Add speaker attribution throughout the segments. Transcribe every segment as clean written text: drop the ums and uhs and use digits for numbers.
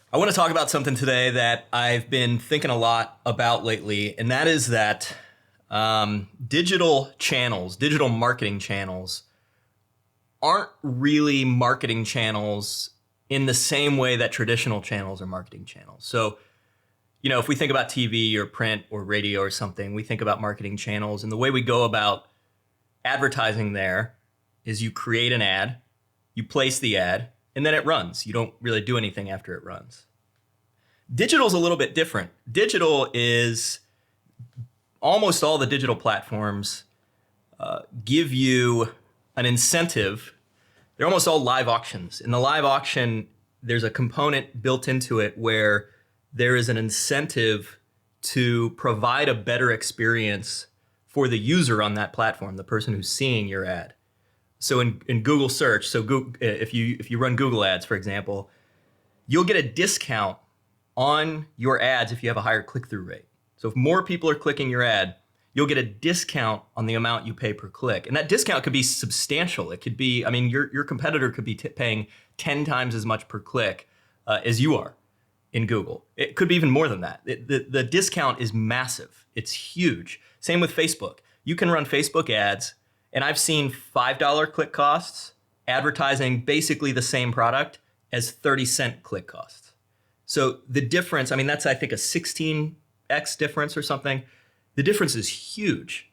Speaker 1: I want to talk about something today that I've been thinking a lot about lately, and that is that digital channels, digital marketing channels, aren't really marketing channels in the same way that traditional channels are marketing channels. So, if we think about TV or print or radio or something, we think about marketing channels, and the way we go about advertising there is you create an ad, you place the ad, and then it runs. You don't really do anything after it runs. Digital's a little bit different. Digital is almost all the digital platforms give you an incentive. They're almost all live auctions. In the live auction, there's a component built into it where there is an incentive to provide a better experience for the user on that platform, the person who's seeing your ad. So in Google search, so Google, if you run Google ads, for example, you'll get a discount on your ads if you have a higher click-through rate. So if more people are clicking your ad, you'll get a discount on the amount you pay per click. And that discount could be substantial. It could be, your competitor could be paying 10 times as much per click as you are in Google. It could be even more than that. The discount is massive. It's huge. Same with Facebook. You can run Facebook ads, and I've seen $5 click costs advertising basically the same product as 30-cent click costs. So the difference, that's I think a 16x difference or something. The difference is huge.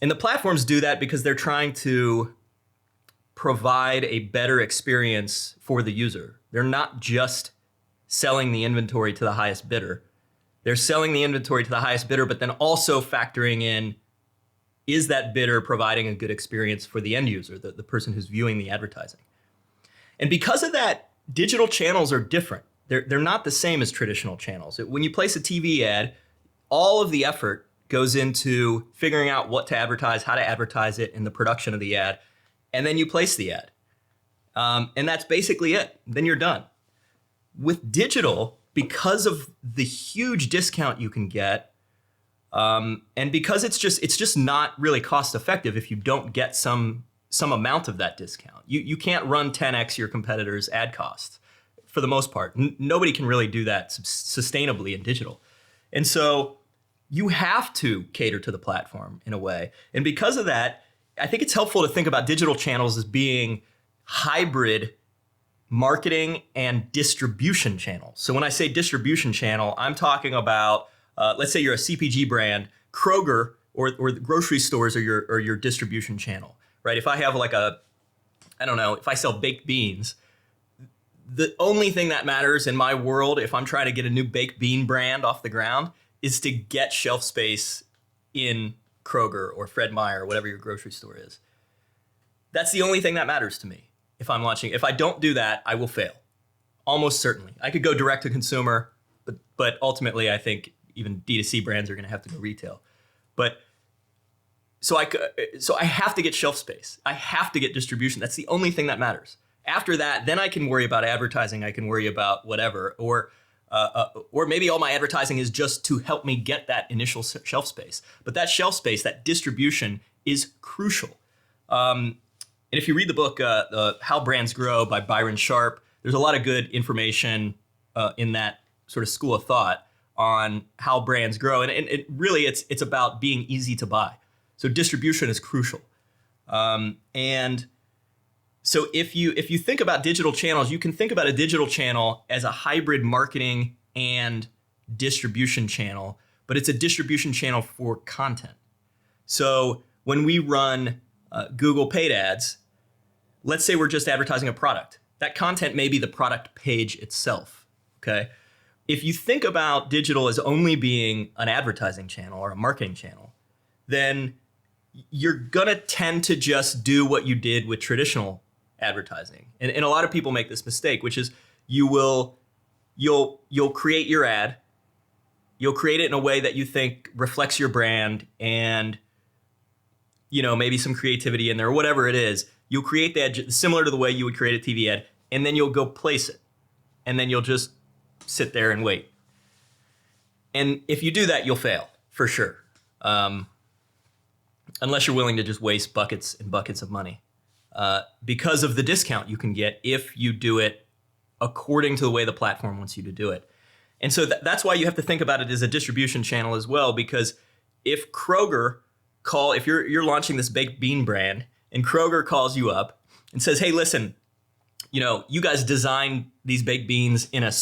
Speaker 1: And the platforms do that because they're trying to provide a better experience for the user. They're not just selling the inventory to the highest bidder. They're selling the inventory to the highest bidder, but then also factoring in, is that bidder providing a good experience for the end user, the person who's viewing the advertising? And because of that, digital channels are different. They're not the same as traditional channels. When you place a TV ad, all of the effort goes into figuring out what to advertise, how to advertise it, and the production of the ad. And then you place the ad. And that's basically it. Then you're done. With digital, because of the huge discount you can get, and because it's just not really cost effective if you don't get some amount of that discount. You can't run 10x your competitor's ad costs for the most part. Nobody can really do that sustainably in digital. And so you have to cater to the platform in a way. And because of that, I think it's helpful to think about digital channels as being hybrid marketing and distribution channels. So when I say distribution channel, I'm talking about, let's say you're a CPG brand, Kroger or the grocery stores are your distribution channel. Right? If I have if I sell baked beans, the only thing that matters in my world, if I'm trying to get a new baked bean brand off the ground, is to get shelf space in Kroger or Fred Meyer or whatever your grocery store is. That's the only thing that matters to me if I'm launching. If I don't do that, I will fail. Almost certainly. I could go direct to consumer, but ultimately I think even D2C brands are going to have to go retail. So I have to get shelf space. I have to get distribution. That's the only thing that matters. After that, then I can worry about advertising. I can worry about whatever, or maybe all my advertising is just to help me get that initial shelf space. But that shelf space, that distribution, is crucial. And if you read the book "How Brands Grow" by Byron Sharp, there's a lot of good information in that sort of school of thought on how brands grow. And it really, it's about being easy to buy. So distribution is crucial. And so if you think about digital channels, you can think about a digital channel as a hybrid marketing and distribution channel, but it's a distribution channel for content. So when we run Google paid ads, let's say we're just advertising a product. That content may be the product page itself, okay? If you think about digital as only being an advertising channel or a marketing channel, then you're gonna tend to just do what you did with traditional advertising. And a lot of people make this mistake, which is you'll create your ad, you'll create it in a way that you think reflects your brand and maybe some creativity in there or whatever it is. You'll create the ad similar to the way you would create a TV ad, and then you'll go place it. And then you'll just sit there and wait. And if you do that, you'll fail for sure. Unless you're willing to just waste buckets and buckets of money because of the discount you can get if you do it according to the way the platform wants you to do it. And so that's why you have to think about it as a distribution channel as well, because if if you're launching this baked bean brand and Kroger calls you up and says, hey, listen, you guys designed these baked beans in a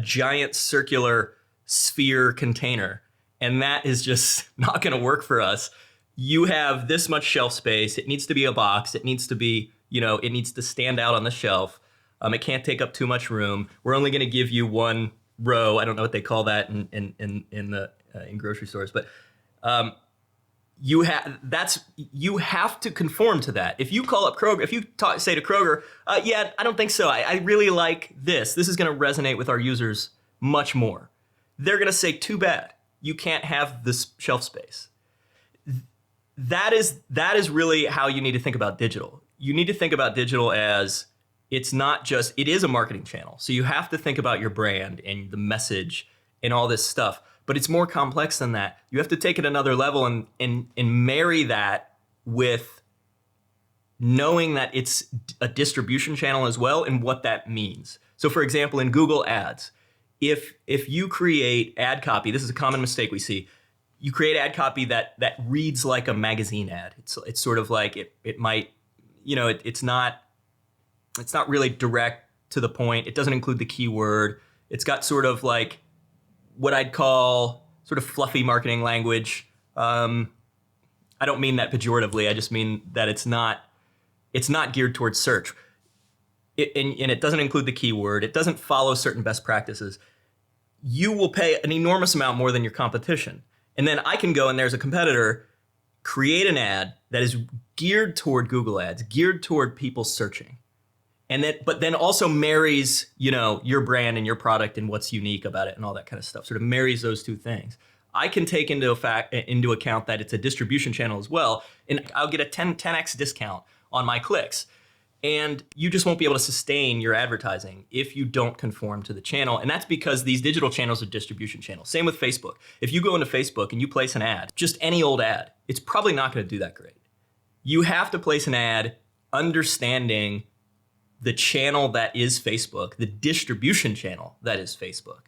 Speaker 1: giant circular sphere container, and that is just not going to work for us. You have this much shelf space. It needs to be a box. It needs to be, it needs to stand out on the shelf. It can't take up too much room. We're only going to give you one row. I don't know what they call that in grocery stores, but you have to conform to that. If you call up Kroger, if you say to Kroger, yeah, I don't think so. I really like this. This is going to resonate with our users much more. They're going to say, too bad. You can't have this shelf space. That is really how you need to think about digital. You need to think about digital as it is a marketing channel. So you have to think about your brand and the message and all this stuff. But it's more complex than that. You have to take it another level and marry that with knowing that it's a distribution channel as well and what that means. So for example, in Google Ads, if you create ad copy, this is a common mistake we see. You create ad copy that reads like a magazine ad. It's sort of like it might, it's not really direct to the point. It doesn't include the keyword. It's got sort of like what I'd call sort of fluffy marketing language. I don't mean that pejoratively. I just mean that it's not geared towards search. And it doesn't include the keyword. It doesn't follow certain best practices. You will pay an enormous amount more than your competition. And then I can go and there's a competitor, create an ad that is geared toward Google Ads, geared toward people searching. But then also marries, your brand and your product and what's unique about it and all that kind of stuff. Sort of marries those two things. I can take into account that it's a distribution channel as well, and I'll get a 10x discount on my clicks. And you just won't be able to sustain your advertising if you don't conform to the channel. And that's because these digital channels are distribution channels. Same with Facebook. If you go into Facebook and you place an ad, just any old ad, it's probably not going to do that great. You have to place an ad understanding the channel that is Facebook, the distribution channel that is Facebook.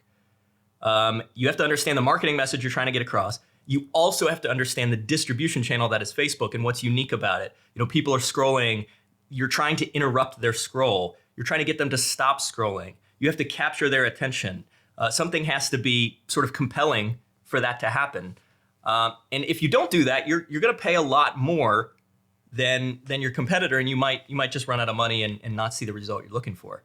Speaker 1: You have to understand the marketing message you're trying to get across. You also have to understand the distribution channel that is Facebook and what's unique about it. People are scrolling. You're trying to interrupt their scroll. You're trying to get them to stop scrolling. You have to capture their attention. Something has to be sort of compelling for that to happen. And if you don't do that, you're going to pay a lot more than your competitor, and you might just run out of money and not see the result you're looking for.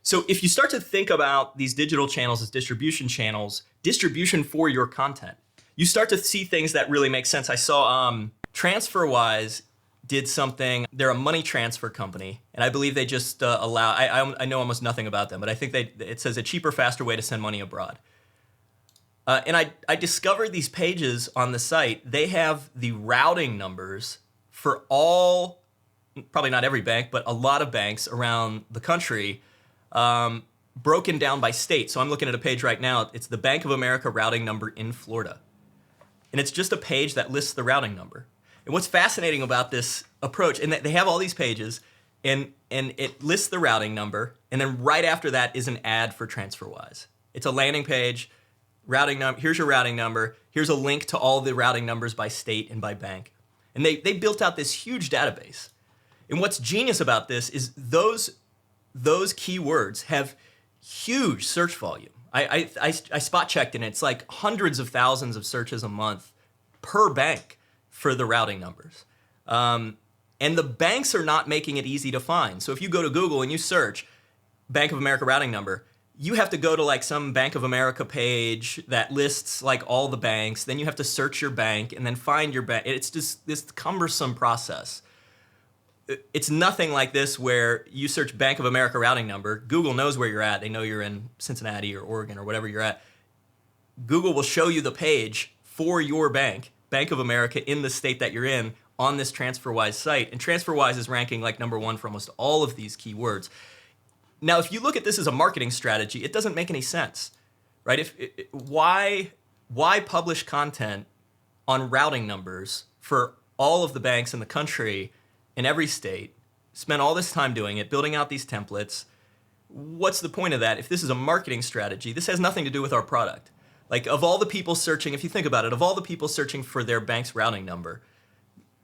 Speaker 1: So if you start to think about these digital channels as distribution channels, distribution for your content, you start to see things that really make sense. I saw TransferWise did something. They're a money transfer company, and I believe they just allow. I know almost nothing about them, but I think it says a cheaper, faster way to send money abroad. And I discovered these pages on the site. They have the routing numbers for all, probably not every bank, but a lot of banks around the country, broken down by state. So I'm looking at a page right now. It's the Bank of America routing number in Florida. And it's just a page that lists the routing number. And what's fascinating about this approach, and they have all these pages, and it lists the routing number, and then right after that is an ad for TransferWise. It's a landing page, routing number. Here's your routing number. Here's a link to all the routing numbers by state and by bank. And they built out this huge database. And what's genius about this is those keywords have huge search volume. I spot checked, and it's like hundreds of thousands of searches a month per bank for the routing numbers. And the banks are not making it easy to find. So if you go to Google and you search Bank of America routing number, you have to go to like some Bank of America page that lists like all the banks. Then you have to search your bank and then find your bank. It's just this cumbersome process. It's nothing like this where you search Bank of America routing number. Google knows where you're at. They know you're in Cincinnati or Oregon or whatever you're at. Google will show you the page for your bank, Bank of America, in the state that you're in on this TransferWise site. And TransferWise is ranking like number one for almost all of these keywords. Now, if you look at this as a marketing strategy, it doesn't make any sense, right? Why publish content on routing numbers for all of the banks in the country in every state, spend all this time doing it, building out these templates, what's the point of that? If this is a marketing strategy, this has nothing to do with our product. Like, of all the people searching, if you think about it, of all the people searching for their bank's routing number,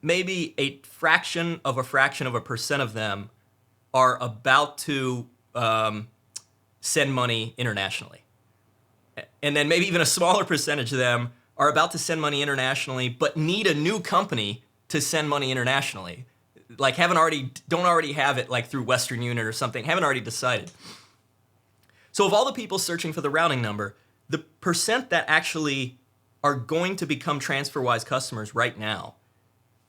Speaker 1: maybe a fraction of a percent of them are about to send money internationally. And then maybe even a smaller percentage of them are about to send money internationally, but need a new company to send money internationally. Like, don't already have it like through Western Union or something, haven't already decided. So of all the people searching for the routing number, the percent that actually are going to become TransferWise customers right now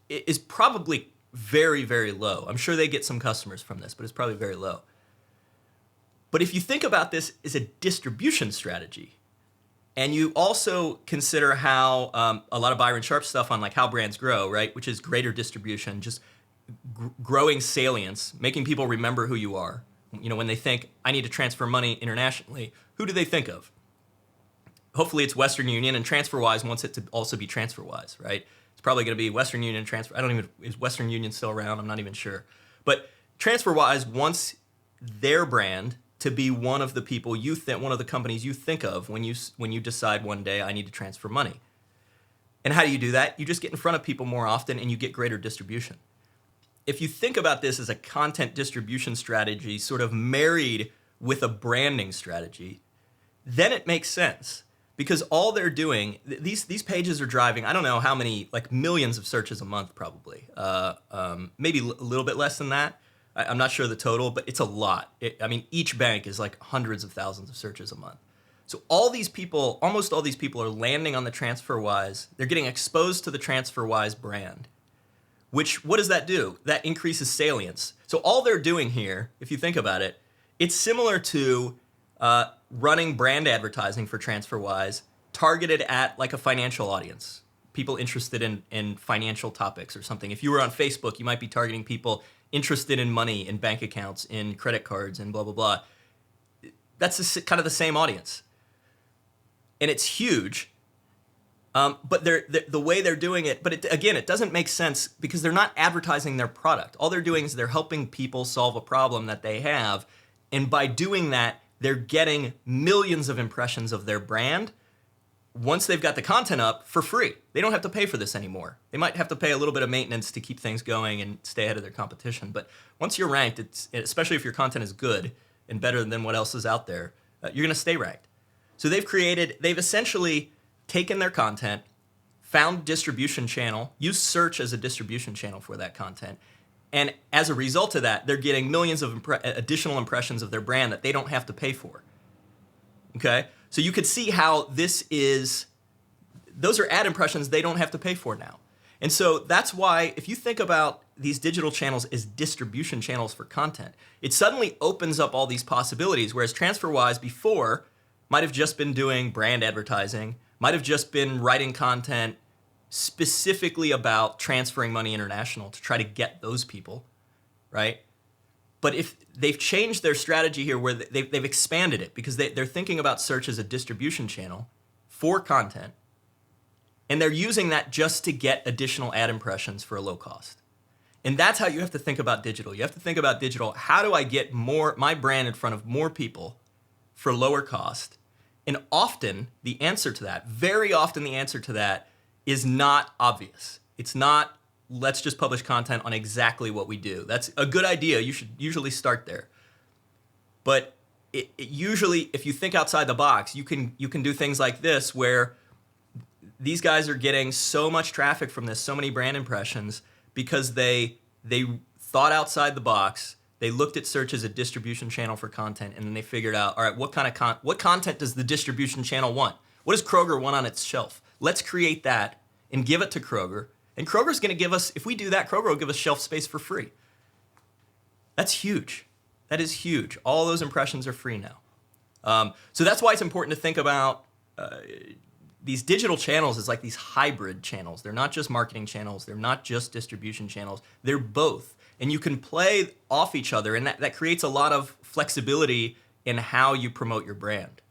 Speaker 1: is probably very, very low. I'm sure they get some customers from this, but it's probably very low. But if you think about this as a distribution strategy, and you also consider how a lot of Byron Sharp stuff on like how brands grow, right, which is greater distribution, just growing salience, making people remember who you are. You know, when they think, I need to transfer money internationally, who do they think of? Hopefully it's Western Union, and TransferWise wants it to also be TransferWise, right? It's probably going to be Western Union Transfer. Is Western Union still around? I'm not even sure. But TransferWise wants their brand to be one of the people one of the companies you think of when you decide one day I need to transfer money. And how do you do that? You just get in front of people more often and you get greater distribution. If you think about this as a content distribution strategy sort of married with a branding strategy, then it makes sense. Because all they're doing, these pages are driving, I don't know how many, like millions of searches a month probably. Maybe a little bit less than that. I'm not sure the total, but it's a lot. Each bank is like hundreds of thousands of searches a month. So almost all these people are landing on the TransferWise. They're getting exposed to the TransferWise brand. What does that do? That increases salience. So all they're doing here, if you think about it, it's similar to running brand advertising for TransferWise targeted at like a financial audience, people interested in financial topics or something. If you were on Facebook, you might be targeting people interested in money, in bank accounts, in credit cards, and blah, blah, blah. That's kind of the same audience. And it's huge, but the way they're doing it, but it doesn't make sense because they're not advertising their product. All they're doing is they're helping people solve a problem that they have, and by doing that, they're getting millions of impressions of their brand once they've got the content up for free. They don't have to pay for this anymore. They might have to pay a little bit of maintenance to keep things going and stay ahead of their competition. But once you're ranked, especially if your content is good and better than what else is out there, you're going to stay ranked. So they've essentially taken their content, found distribution channel, used search as a distribution channel for that content, and as a result of that, they're getting millions of additional impressions of their brand that they don't have to pay for. Okay? So you could see how those are ad impressions they don't have to pay for now. And so that's why if you think about these digital channels as distribution channels for content, it suddenly opens up all these possibilities, whereas TransferWise before might have just been doing brand advertising, might have just been writing content specifically about transferring money international to try to get those people, right? But if they've changed their strategy here where they've expanded it because they're thinking about search as a distribution channel for content, and they're using that just to get additional ad impressions for a low cost. And that's how you have to think about digital. You have to think about digital, how do I get my brand in front of more people for lower cost? And often the answer to that, very often the answer to that is not obvious. It's not, let's just publish content on exactly what we do. That's a good idea. You should usually start there. But it usually, if you think outside the box, you can do things like this where these guys are getting so much traffic from this, so many brand impressions, because they thought outside the box. They looked at search as a distribution channel for content, and then they figured out, all right, what content does the distribution channel want? What does Kroger want on its shelf? Let's create that and give it to Kroger. And Kroger's going to give us, if we do that, Kroger will give us shelf space for free. That's huge. That is huge. All those impressions are free now. So that's why it's important to think about these digital channels as like these hybrid channels. They're not just marketing channels. They're not just distribution channels. They're both. And you can play off each other, and that creates a lot of flexibility in how you promote your brand.